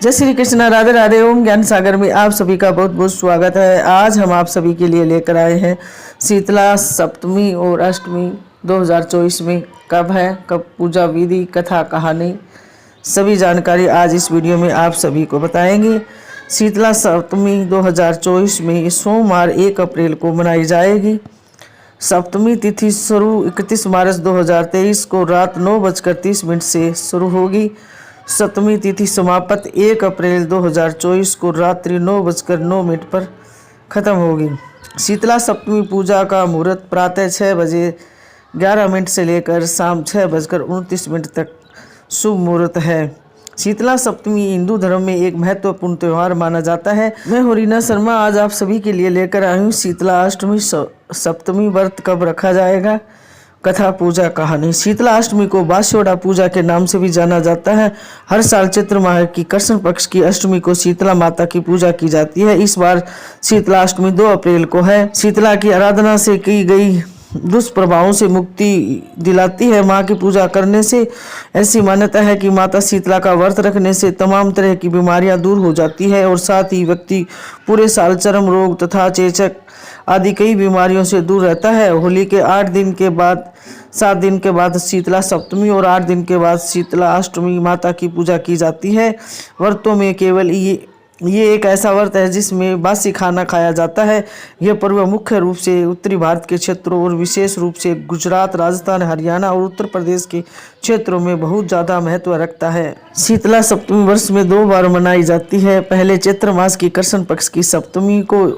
जय श्री कृष्ण, राधे राधे। ओम ज्ञान सागर में आप सभी का बहुत बहुत स्वागत है। आज हम आप सभी के लिए लेकर आए हैं शीतला सप्तमी और अष्टमी 2024 में कब है, कब पूजा विधि, कथा, कहानी, सभी जानकारी आज इस वीडियो में आप सभी को बताएंगे। शीतला सप्तमी 2024 में सोमवार 1 अप्रैल को मनाई जाएगी। सप्तमी तिथि शुरू 31 मार्च 2023 को रात 9:30 से शुरू होगी। सप्तमी तिथि समाप्त 1 अप्रैल 2024 को रात्रि 9:09 पर खत्म होगी। शीतला सप्तमी पूजा का मुहूर्त प्रातः 6:11 से लेकर शाम 6:29 तक शुभ मुहूर्त है। शीतला सप्तमी हिंदू धर्म में एक महत्वपूर्ण त्यौहार माना जाता है। मैं हूं रीना शर्मा, आज आप सभी के लिए लेकर आई हूँ शीतला अष्टमी सप्तमी व्रत कब रखा जाएगा, कथा, पूजा, कहानी। शीतला अष्टमी को बास्योड़ा पूजा के नाम से भी जाना जाता है। हर साल चैत्र माह की कृष्ण पक्ष की अष्टमी को शीतला माता की पूजा की जाती है। इस बार शीतला अष्टमी 2 अप्रैल को है। शीतला की आराधना से की गई दुष्प्रभावों से मुक्ति दिलाती है। माँ की पूजा करने से ऐसी मान्यता है कि माता शीतला का व्रत रखने से तमाम तरह की बीमारियां दूर हो जाती है और साथ ही व्यक्ति पूरे साल चर्म रोग तथा चेचक आदि कई बीमारियों से दूर रहता है। होली के 8 दिन के बाद 7 दिन के बाद शीतला सप्तमी और 8 दिन के बाद शीतला अष्टमी माता की पूजा की जाती है। व्रतों में केवल ये एक ऐसा व्रत है जिसमें बासी खाना खाया जाता है। यह पर्व मुख्य रूप से उत्तरी भारत के क्षेत्रों और विशेष रूप से गुजरात, राजस्थान, हरियाणा और उत्तर प्रदेश के क्षेत्रों में बहुत ज़्यादा महत्व रखता है। शीतला सप्तमी वर्ष में 2 बार मनाई जाती है। पहले चैत्र मास की कृष्ण पक्ष की सप्तमी को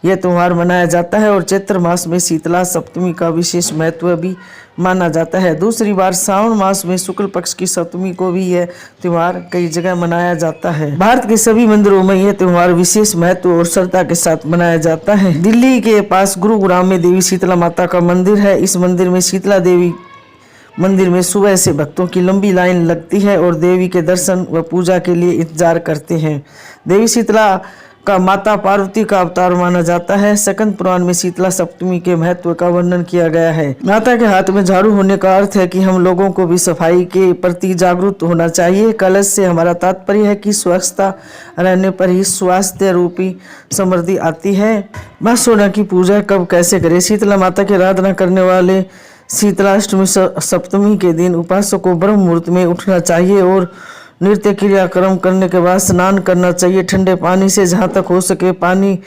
यह त्यौहार मनाया जाता है और चैत्र मास में शीतला सप्तमी का विशेष महत्व भी माना जाता है। दूसरी बार श्रावण मास में शुक्ल पक्ष की सप्तमी को भी यह त्यौहार कई जगह मनाया जाता है। भारत के सभी मंदिरों में यह त्यौहार विशेष महत्व और श्रद्धा के साथ मनाया जाता है। दिल्ली के पास गुरुग्राम में देवी शीतला माता का मंदिर है। इस मंदिर में शीतला देवी मंदिर में सुबह से भक्तों की लंबी लाइन लगती है और देवी के दर्शन व पूजा के लिए इंतजार करते हैं। देवी शीतला का माता पार्वती का अवतार माना जाता है। स्कंद पुराण में शीतला सप्तमी के महत्व का वर्णन किया गया है। माता के हाथ में झाड़ू होने का अर्थ है कि हम लोगों को भी सफाई के प्रति जागरूक होना चाहिए। कलश से हमारा तात्पर्य है कि स्वच्छता रहने पर ही स्वास्थ्य रूपी समृद्धि आती है। बास्योड़ा की पूजा कब कैसे करें? शीतला माता की आराधना करने वाले शीतला अष्टमी सप्तमी के दिन उपासक को ब्रह्म मुहूर्त में उठना चाहिए और नृत्य क्रियाक्रम करने के बाद स्नान करना चाहिए। ठंडे पानी से जहाँ तक हो सके पानी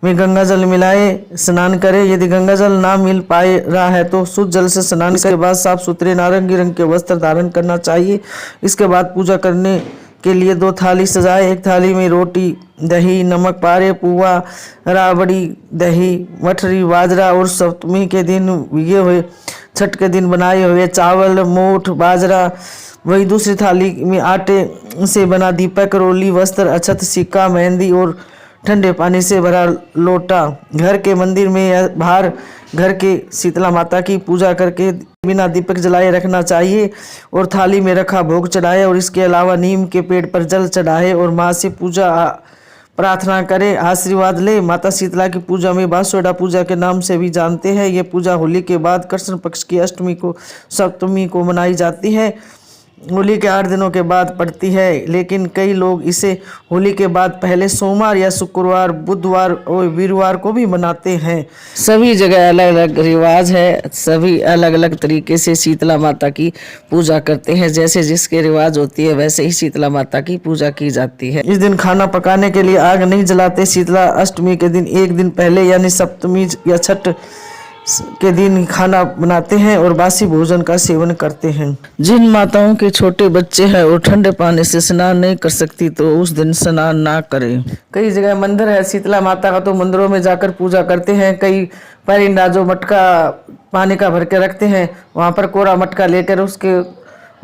में गंगा जल मिलाए स्नान करें। यदि गंगा जल ना मिल पाए रहा है तो शुद्ध जल से स्नान के बाद साफ सुथरे नारंगी रंग के वस्त्र धारण करना चाहिए। इसके बाद पूजा करने के लिए 2 थाली सजाए। एक थाली में रोटी, दही, नमक पारे, पुआ, राबड़ी, दही, मठरी, बाजरा और सप्तमी के दिन भिगे हुए छठ के दिन बनाए हुए चावल, मोठ, बाजरा। वही दूसरी थाली में आटे से बना दीपक, रोली, वस्त्र, अक्षत, सिक्का, मेहंदी और ठंडे पानी से भरा लोटा। घर के मंदिर में या बाहर घर के शीतला माता की पूजा करके बिना दीपक जलाए रखना चाहिए और थाली में रखा भोग चढ़ाए और इसके अलावा नीम के पेड़ पर जल चढ़ाए और माँ से पूजा प्रार्थना करें, आशीर्वाद ले। माता शीतला की पूजा में बास्योड़ा पूजा के नाम से भी जानते हैं। ये पूजा होली के बाद कृष्ण पक्ष की अष्टमी को सप्तमी को मनाई जाती है। होली के 8 दिनों के बाद पड़ती है, लेकिन कई लोग इसे होली के बाद पहले सोमवार या शुक्रवार, बुधवार और वीरवार को भी मनाते हैं। सभी जगह अलग अलग रिवाज है। सभी अलग अलग तरीके से शीतला माता की पूजा करते हैं। जैसे जिसके रिवाज होती है वैसे ही शीतला माता की पूजा की जाती है। इस दिन खाना पकाने के लिए आग नहीं जलाते। शीतला अष्टमी के दिन 1 दिन पहले यानी सप्तमी या छठ के दिन खाना बनाते हैं और बासी भोजन का सेवन करते हैं। जिन माताओं के छोटे बच्चे हैं और ठंडे पानी से स्नान नहीं कर सकती तो उस दिन स्नान ना करें। कई जगह मंदिर है शीतला माता का, तो मंदिरों में जाकर पूजा करते हैं। कई परिंदा जो मटका पानी का भर के रखते हैं, वहाँ पर कोरा मटका लेकर उसके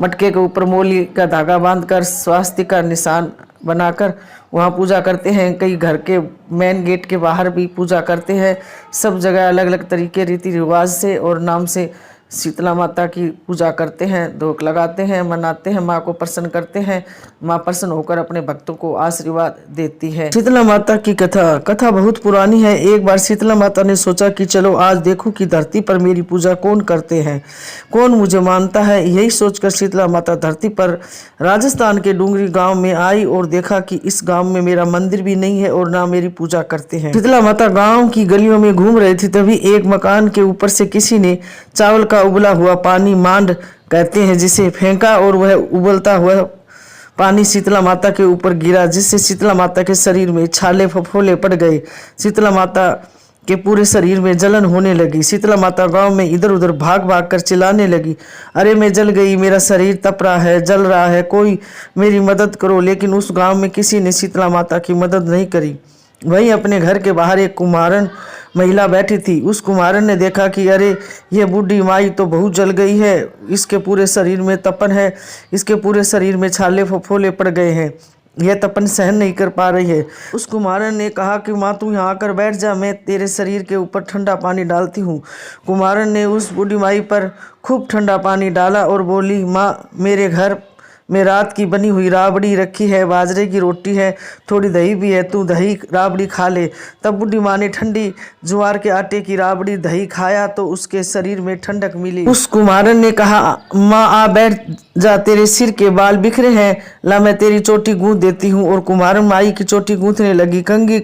मटके के ऊपर मोली का धागा बांधकर स्वास्तिक का निशान बनाकर वहाँ पूजा करते हैं। कई घर के मेन गेट के बाहर भी पूजा करते हैं। सब जगह अलग अलग तरीके रीति रिवाज से और नाम से शीतला माता की पूजा करते हैं, धूप लगाते हैं, मनाते हैं, माँ को प्रसन्न करते हैं। माँ प्रसन्न होकर अपने भक्तों को आशीर्वाद देती है। शीतला माता की कथा बहुत पुरानी है। एक बार शीतला माता ने सोचा कि चलो आज देखूं कि धरती पर मेरी पूजा कौन करते हैं, कौन मुझे मानता है। यही सोचकर शीतला माता धरती पर राजस्थान के डूंगरी गांव में आई और देखा कि इस गांव में मेरा मंदिर भी नहीं है और ना मेरी पूजा करते हैं। शीतला माता गांव की गलियों में घूम रही थी, तभी एक मकान के ऊपर से किसी ने चावल का उबला हुआ पानी, मांड कहते हैं जिसे, फेंका और वह उबलता हुआ पानी शीतला माता के ऊपर गिरा, जिससे शीतला माता के शरीर में छाले फफोले पड़ गए। शीतला माता के पूरे शरीर में जलन होने लगी। शीतला माता गांव में इधर उधर भाग भाग कर चिल्लाने लगी, अरे मैं जल गई, मेरा शरीर तप रहा है, जल रहा है, कोई मेरी मदद करो। लेकिन उस गांव में किसी ने शीतला माता की मदद नहीं करी। वहीं अपने घर के बाहर एक कुम्हारन महिला बैठी थी। उस कुम्हारन ने देखा कि अरे ये बूढ़ी माई तो बहुत जल गई है, इसके पूरे शरीर में तपन है, इसके पूरे शरीर में छाले फफोले पड़ गए हैं, यह तपन सहन नहीं कर पा रही है। उस कुम्हारन ने कहा कि माँ तू यहाँ आकर बैठ जा, मैं तेरे शरीर के ऊपर ठंडा पानी डालती हूँ। कुम्हारन ने उस बूढ़ी माई पर खूब ठंडा पानी डाला और बोली, माँ मेरे घर में रात की बनी हुई राबड़ी रखी है, बाजरे की रोटी है, थोड़ी दही भी है, तू दही राबड़ी खा ले। तब बूढ़ी माँ ने ठंडी ज्वार के आटे की राबड़ी दही खाया तो उसके शरीर में ठंडक मिली। उस कुम्हारन ने कहा, माँ आ बैठ जा, तेरे सिर के बाल बिखरे हैं, ला मैं तेरी चोटी गूंथ देती हूँ। और कुम्हारन माई की चोटी गूंथने लगी, कंघी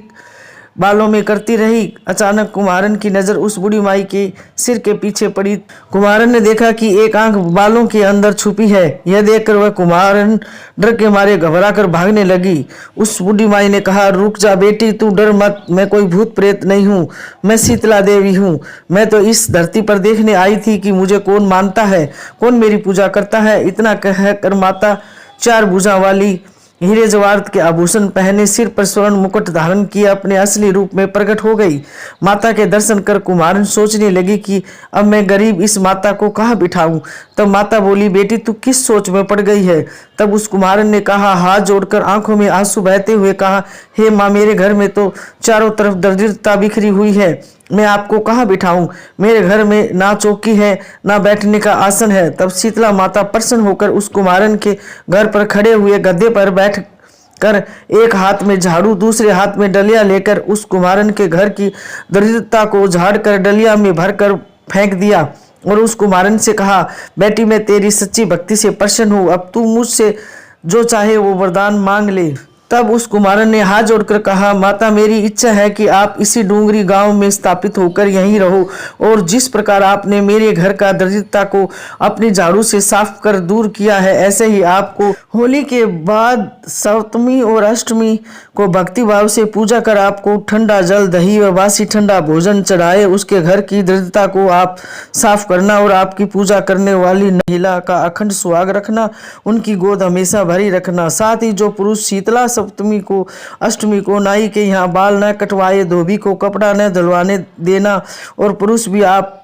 बालों में करती रही। अचानक कुम्हारन की नजर उस बूढ़ी माई के सिर के पीछे पड़ी। कुम्हारन ने देखा कि एक आंख बालों के अंदर छुपी है। यह देखकर वह कुम्हारन डर के मारे घबरा कर भागने लगी। उस बूढ़ी माई ने कहा, रुक जा बेटी, तू डर मत, मैं कोई भूत प्रेत नहीं हूँ, मैं शीतला देवी हूँ। मैं तो इस धरती पर देखने आई थी कि मुझे कौन मानता है, कौन मेरी पूजा करता है। इतना कहकर माता 4 भुजा वाली हीरे जवाहरात के आभूषण पहने, सिर पर स्वर्ण मुकुट धारण किए अपने असली रूप में प्रकट हो गई। माता के दर्शन कर कुम्हारन सोचने लगी कि अब मैं गरीब इस माता को कहाँ बिठाऊं। तब माता बोली, बेटी तू किस सोच में पड़ गई है। तब उस कुम्हारन ने कहा, हाथ जोड़कर आंखों में आंसू बहते हुए कहा, हे माँ, मेरे घर में तो चारों तरफ दरिद्रता बिखरी हुई है, मैं आपको कहाँ बिठाऊं। मेरे घर में ना चौकी है, ना बैठने का आसन है। तब शीतला माता प्रसन्न होकर उस कुम्हारन के घर पर खड़े हुए गद्दे पर बैठ कर एक हाथ में झाड़ू, दूसरे हाथ में डलिया लेकर उस कुम्हारन के घर की दरिद्रता को झाड़कर डलिया में भरकर फेंक दिया और उस कुम्हारन से कहा, बेटी मैं तेरी सच्ची भक्ति से प्रसन्न हूँ, अब तू मुझसे जो चाहे वो वरदान मांग ले। तब उस कुम्हारन ने हाथ जोड़कर कहा, माता मेरी इच्छा है कि आप इसी डूंगरी गांव में स्थापित होकर यहीं रहो और जिस प्रकार आपने मेरे घर का दरिद्रता को अपनी झाड़ू से साफ कर दूर किया है, ऐसे ही आपको होली के बाद सप्तमी और अष्टमी को भक्ति भाव से पूजा कर आपको ठंडा जल, दही व बासी ठंडा भोजन चढ़ाए उसके घर की दरिद्रता को आप साफ करना और आपकी पूजा करने वाली महिला का अखंड सुहाग रखना, उनकी गोद हमेशा भरी रखना। साथ ही जो पुरुष शीतला सप्तमी को, अष्टमी को नाई के यहाँ बाल न कटवाए, धोबी को कपड़ा न धुलवाने देना और पुरुष भी आप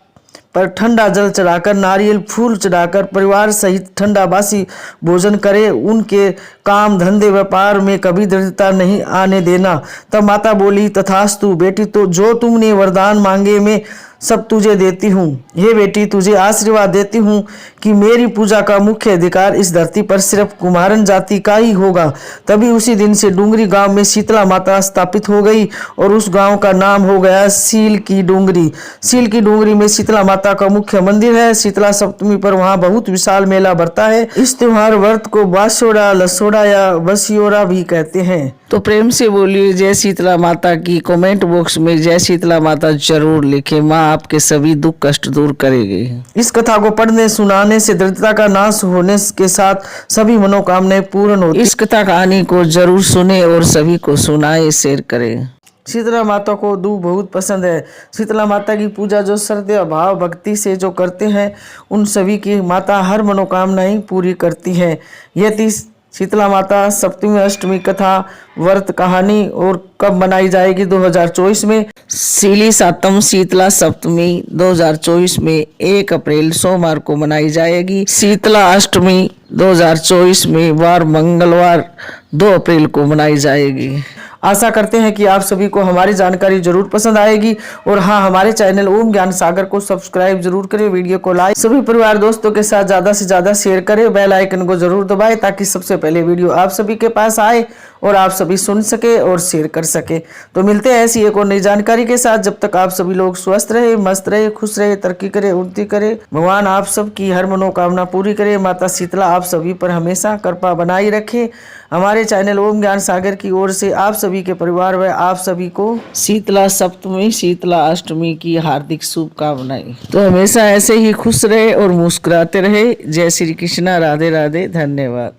पर ठंडा जल चढ़ाकर, नारियल फूल चढ़ाकर परिवार सहित ठंडा बासी भोजन करे, उनके काम धंधे व्यापार में कभी दरिद्रता नहीं आने देना। तब माता बोली, तथास्तु बेटी, तो जो तुमने वरदान मांगे मैं सब तुझे देती हूँ। हे बेटी, तुझे आशीर्वाद देती हूँ कि मेरी पूजा का मुख्य अधिकार इस धरती पर सिर्फ कुम्हारन जाति का ही होगा। तभी उसी दिन से डूंगरी गांव में शीतला माता स्थापित हो गई और उस गांव का नाम हो गया सील की डूंगरी। सील की डूंगरी में शीतला माता का मुख्य मंदिर है। शीतला सप्तमी पर वहाँ बहुत विशाल मेला भरता है। इस त्योहार व्रत को बासोड़ा, लसोड़ा या बसियोरा भी कहते हैं। तो प्रेम से बोलिए जय शीतला माता की। कमेंट बॉक्स में जय शीतला माता जरूर लिखें, माँ आपके सभी दुख कष्ट दूर करेगी। इस कथा को पढ़ने सुनाने से दरिद्रता का नाश होने के साथ सभी मनोकामनाएं पूर्ण होती। इस कथा कहानी को जरूर सुने और सभी को सुनाए, शेयर करें। शीतला माता को दूध बहुत पसंद है। शीतला माता की पूजा जो श्रद्धा भाव भक्ति से जो करते हैं उन सभी की माता हर मनोकामनाएं पूरी करती है। यह थी शीतला माता सप्तमी अष्टमी कथा व्रत कहानी। और कब मनाई जाएगी? 2024 में। सीली सातम शीतला सप्तमी 2024 में 1 अप्रैल सोमवार को मनाई जाएगी। शीतला अष्टमी 2024 में वार मंगलवार 2 अप्रैल को मनाई जाएगी। आशा करते हैं कि आप सभी को हमारी जानकारी जरूर पसंद आएगी। और हाँ, हमारे चैनल ओम ज्ञान सागर को सब्सक्राइब जरूर करें, वीडियो को लाइक, सभी परिवार दोस्तों के साथ ज्यादा से ज्यादा शेयर करें, बेल आइकन को जरूर दबाएं ताकि सबसे पहले वीडियो आप सभी के पास आए और आप सभी सुन सके और शेयर कर सके। तो मिलते हैं ऐसी एक और नई जानकारी के साथ। जब तक आप सभी लोग स्वस्थ रहे, मस्त रहे, खुश रहे, तरक्की करे, उन्नति करे, भगवान आप सबकी हर मनोकामना पूरी करे, माता शीतला आप सभी पर हमेशा कृपा बनाई रखे। हमारे चैनल ओम ज्ञान सागर की ओर से आप सभी के परिवार व आप सभी को शीतला सप्तमी, शीतला अष्टमी की हार्दिक शुभकामनाएं। तो हमेशा ऐसे ही खुश रहे और मुस्कुराते रहे। जय श्री कृष्णा, राधे राधे, धन्यवाद।